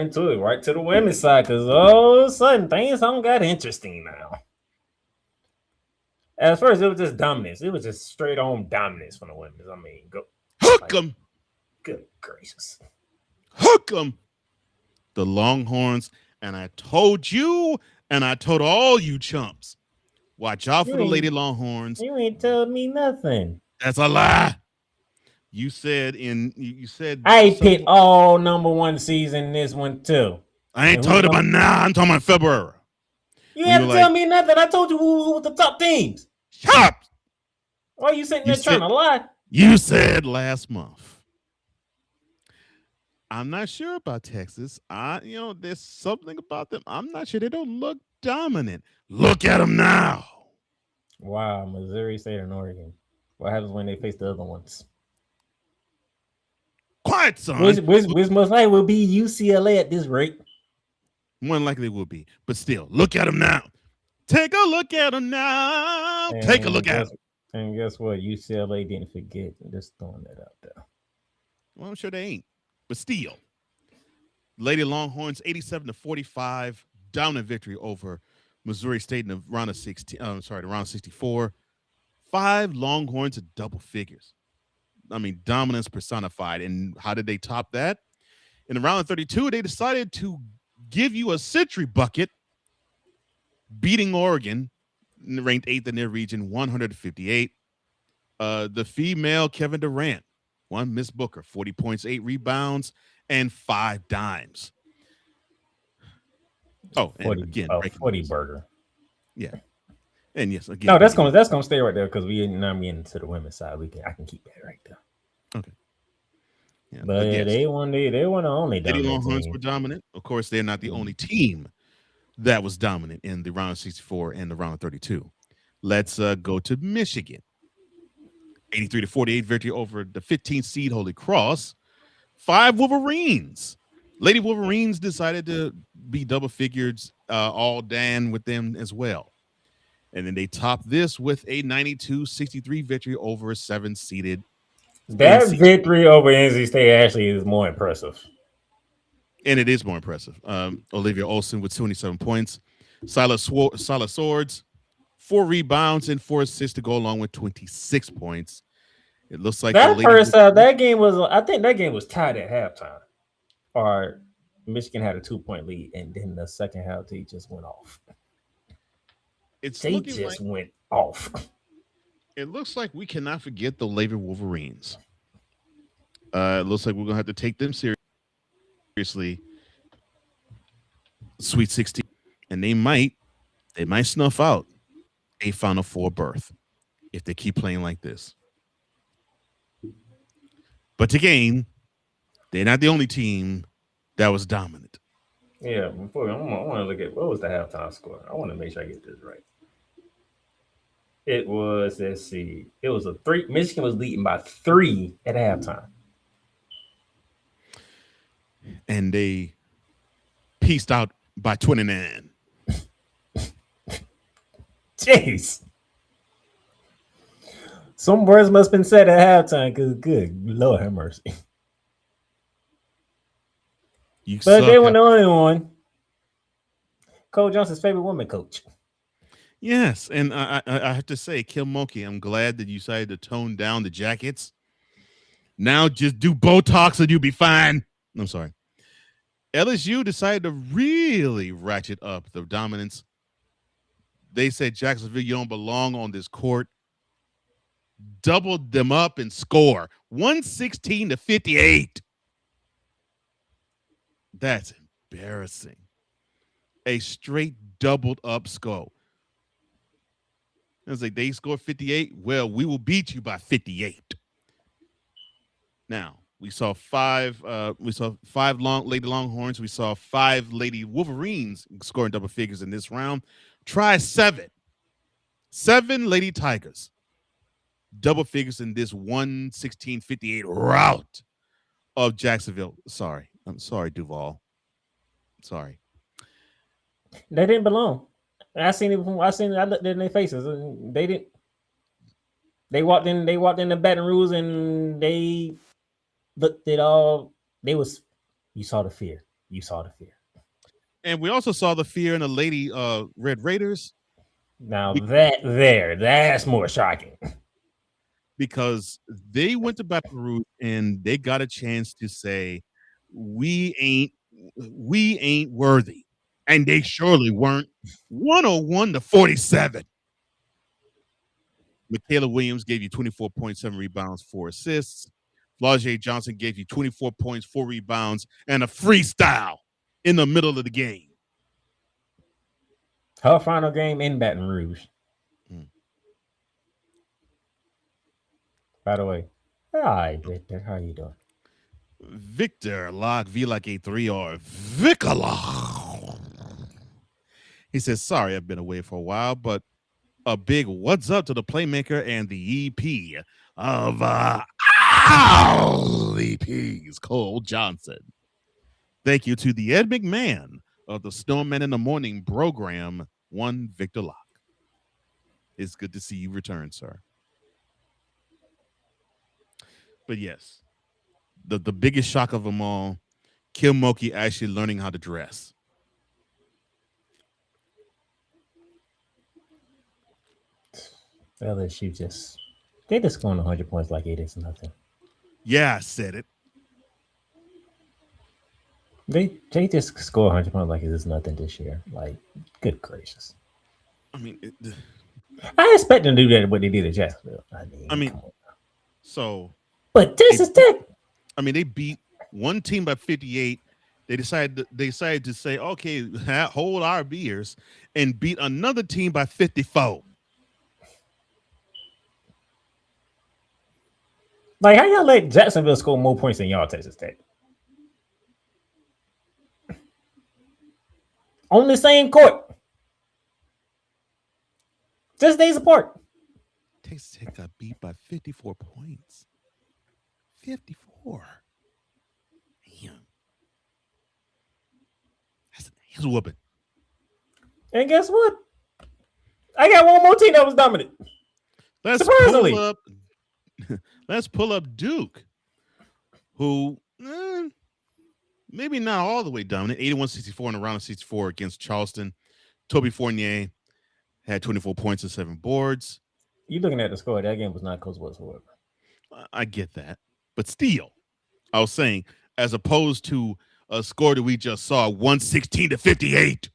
into it right to the women's side because all of a sudden things don't got interesting now. At first, it was just dominance. It was just straight on dominance from the women's. I mean, go Hook like, 'em. good gracious. Hook 'em. The Longhorns. And I told you, and I told all you chumps, watch out for You the Lady ain't Longhorns. you ain't telling me nothing. That's a lie. You said I picked something. all number one season this one too. I ain't And who's talking number? about now. I'm talking about February. You When you have were to tell like, me nothing. I told you who was the top teams. stop. Why are you sitting You there trying said to lie? you said last month. I'm not sure about Texas. There's something about them. I'm not sure. They don't look dominant. Look at them now. Wow, Missouri State and Oregon. What happens when they face the other ones? Quiet, Which, son. which, which most likely will be UCLA at this rate. More than likely it will be. But still, look at them now. Take a look at them now. Take a And look at guess them. and guess what? UCLA didn't forget. Just throwing that out there. Well, I'm sure they ain't. But still, Lady Longhorns 87-45 dominant victory over Missouri State in the round of 16. The round of 64. 5 Longhorns at double figures. I mean, dominance personified. And how did they top that? In the round of 32, they decided to give you a century bucket, beating Oregon, ranked 8th in their region, 158. The female Kevin Durant won Miss Booker, 40 points, 8 rebounds, and 5 dimes. Oh, and 40, again, breaking 40 news. burger. Yeah. And yes, again. No, that's gonna stay right there because we now I'm getting to the women's side. I can keep that right there. Okay. Yeah, But yes, they won the only Lady dominant Longhorns team. were dominant. Of course, they're not the only team that was dominant in the round of 64 and the round of 32. Let's go to Michigan. 83-48 victory over the 15th seed Holy Cross. 5 Wolverines. Lady Wolverines decided to be double figures all Dan with them as well. And then they topped this with a 92-63 victory over a 7-seeded That NC State. victory over NC State actually is more impressive. And it is more impressive. Olivia Olson with 27 points. Silas Swords, 4 rebounds and 4 assists to go along with 26 points. It looks like the That Lady first half, Wolverines. that game was. I think that game was tied at halftime. Or Michigan had a 2-point lead, and then the second half they just went off. It's They looking just like went off. it looks like we cannot forget the Lady Wolverines. It looks like we're gonna have to take them seriously. Sweet 16, and they might snuff out a Final Four berth if they keep playing like this. But again, they're not the only team that was dominant. Yeah, before I want to look at what was the halftime score. I want to make sure I get this right. It was, let's see, it was a 3. Michigan was leading by 3 at halftime. And they pieced out by 29. Jeez. Some words must have been said at halftime because good Lord have mercy. But they were the only one. Cole Johnson's favorite woman coach. Yes, and I have to say, Kim Mulkey, I'm glad that you decided to tone down the jackets. Now just do Botox and you'll be fine. I'm sorry. LSU decided to really ratchet up the dominance. They said, Jacksonville, you don't belong on this court. Doubled them up and score 116-58. That's embarrassing. A straight doubled up score. It was like they scored 58. Well, we will beat you by 58. Now we saw 5. We saw 5 Lady Longhorns. We saw 5 Lady Wolverines scoring double figures in this round. Try 7. 7 Lady Tigers. Double figures in this 116-58 rout of Jacksonville. Sorry. I'm sorry, Duval. Sorry. They didn't belong. I seen it. I looked in their faces. They didn't. They walked in. They walked in the Baton Rouge, and they looked at all. They was. You saw the fear. You saw the fear. And we also saw the fear in the Lady Red Raiders. Now that's more shocking. Because they went to Baton Rouge and they got a chance to say, we ain't worthy. And they surely weren't. 101-47. Michaela Williams gave you 24.7 rebounds, 4 assists. Flau'jae Johnson gave you 24 points, 4 rebounds, and a freestyle in the middle of the game. Her final game in Baton Rouge. By the way, hi Victor, how you doing? Victor Lock V like A3 or Vicala. He says, sorry, I've been away for a while, but a big what's up to the Playmaker and the EP of EPs, Cole Johnson. Thank you to the Ed McMahon of the Snowman in the Morning program, one Victor Lock. It's good to see you return, sir. But yes, the biggest shock of them all, Kim Mulkey actually learning how to dress. LSU they just scoring 100 points like it is nothing. Yeah, I said it. They just score 100 points like it is nothing this year. Like, good gracious. I mean, I expect them to do that what they did at Jacksonville. I mean, so. But this is that. I mean, they beat one team by 58. They decided to say, okay, hold our beers, and beat another team by 54. Like, how y'all let Jacksonville score more points than y'all Texas Tech? On the same court. Just days apart. Texas Tech got beat by 54 points. 54. Damn. That's a whooping. And guess what? I got one more team that was dominant. Surprisingly. Let's pull up Duke, who maybe not all the way dominant. 81-64 in a round of 64 against Charleston. Toby Fournier had 24 points and 7 boards. You looking at the score? That game was not close whatsoever. I get that, but still, I was saying, as opposed to a score that we just saw, 116-58.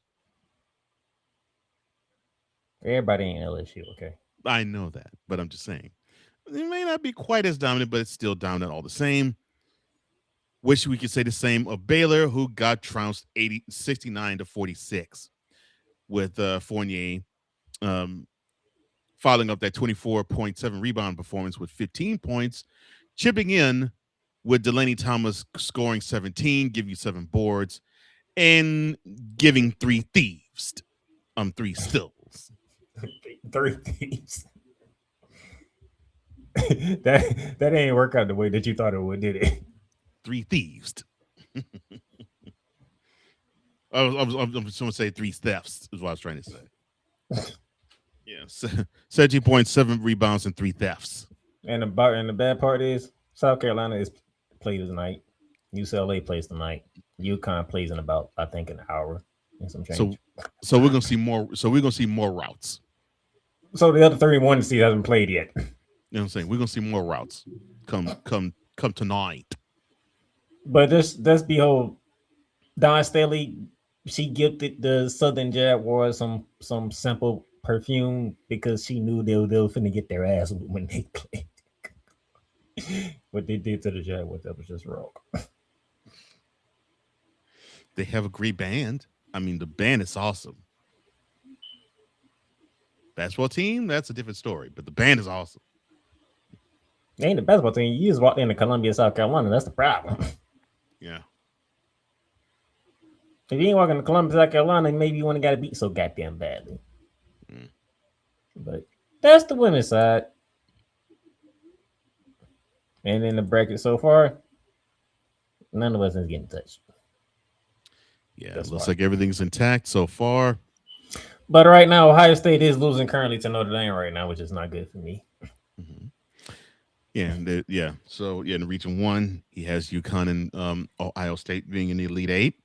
Everybody ain't LSU, okay? I know that, but I'm just saying. It may not be quite as dominant, but it's still dominant all the same. Wish we could say the same of Baylor, who got trounced 69-46 with Fournier following up that 24.7 rebound performance with 15 points, chipping in with Delaney Thomas scoring 17, giving you 7 boards, and giving 3 thieves, 3 stills. 3 thieves. that ain't work out the way that you thought it would, did it? 3 thieves. I'm just going to say 3 thefts is what I was trying to say. Yeah, 17.7 rebounds and 3 thefts. And the bad part is South Carolina is played tonight. UCLA plays tonight. UConn plays in about, I think, an hour and some change. So we're gonna see more. So we're gonna see more routes. So the other 31 seed hasn't played yet. You know what I'm saying? We're gonna see more routes come tonight. But let's behold, Don Staley, she gifted the Southern Jaguars some simple perfume because she knew they were finna get their ass when they played. What they did to the Jaguars, that was just wrong. They have a great band. I mean, the band is awesome. Basketball team, that's a different story, but the band is awesome. They ain't the basketball team. You just walked into Columbia, South Carolina. That's the problem. Yeah. If you ain't walking to Columbia, South Carolina, maybe you wouldn't got to beat so goddamn badly. But that's the women's side. And in the bracket so far, none of us is getting touched. Yeah, it looks like everything's intact so far. But right now, Ohio State is losing currently to Notre Dame right now, which is not good for me. Mm-hmm. So in Region 1, he has UConn and Ohio State being in the Elite 8.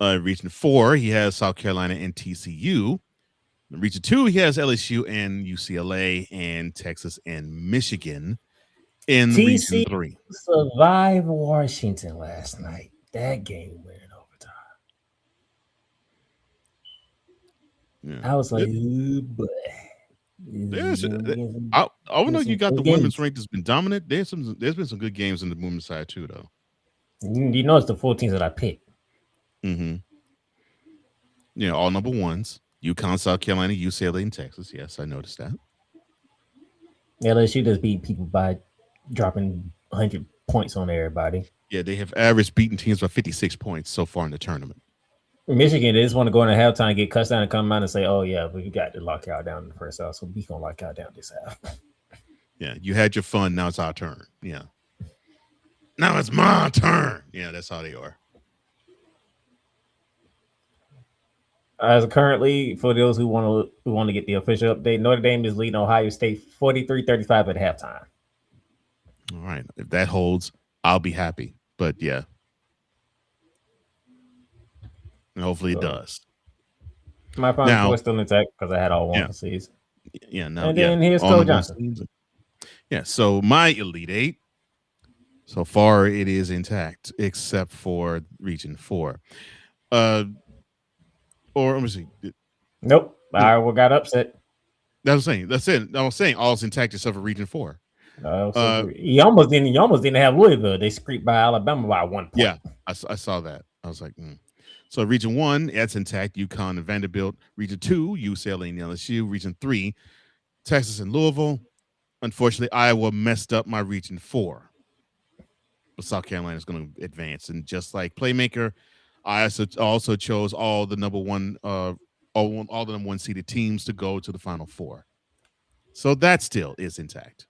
Region 4, he has South Carolina and TCU. Region 2, he has LSU and UCLA and Texas and Michigan. In Region TC 3, survived Washington last night. That game went in overtime. yeah, I was like, ooh, boy. there's. Some, I know you got the good women's games. rank that's been dominant. There's been some good games in the women's side too, though. You know, it's the 14 that I picked. Mm-hmm. Yeah, all number ones. UConn, South Carolina, UCLA, and Texas. Yes, I noticed that. LSU just beat people by dropping 100 points on everybody. Yeah, they have averaged beating teams by 56 points so far in the tournament. Michigan, they just want to go into halftime, get cussed down, and come out and say, "Oh yeah, we got to lock y'all down in the first half, so we gonna lock y'all down this half." Yeah, you had your fun. Now it's our turn. Yeah, now it's my turn. Yeah, that's how they are. As currently, for those who want to get the official update, Notre Dame is leading Ohio State 43-35 at halftime. All right, if that holds, I'll be happy. But yeah, and hopefully it So does. my Final Four Now, is still intact because I had all one yeah, seeds. yeah, now, And yeah, then here's all Cole in one Johnson. season. Yeah, so my Elite Eight, so far it is intact except for Region 4. Uh, or let me see. Nope, Iowa got upset. That's saying. That's it. I was saying all's intact except for Region 4. I also agree. You almost didn't have Louisville. They scraped by Alabama by 1 point. Yeah, I saw that. I was like, So Region 1, that's intact. UConn and Vanderbilt. Region 2, UCLA and LSU. Region 3, Texas and Louisville. Unfortunately, Iowa messed up my Region 4. But South Carolina is going to advance. And just like Playmaker, I also chose all the number one, all the number one seeded teams to go to the Final Four. So that still is intact.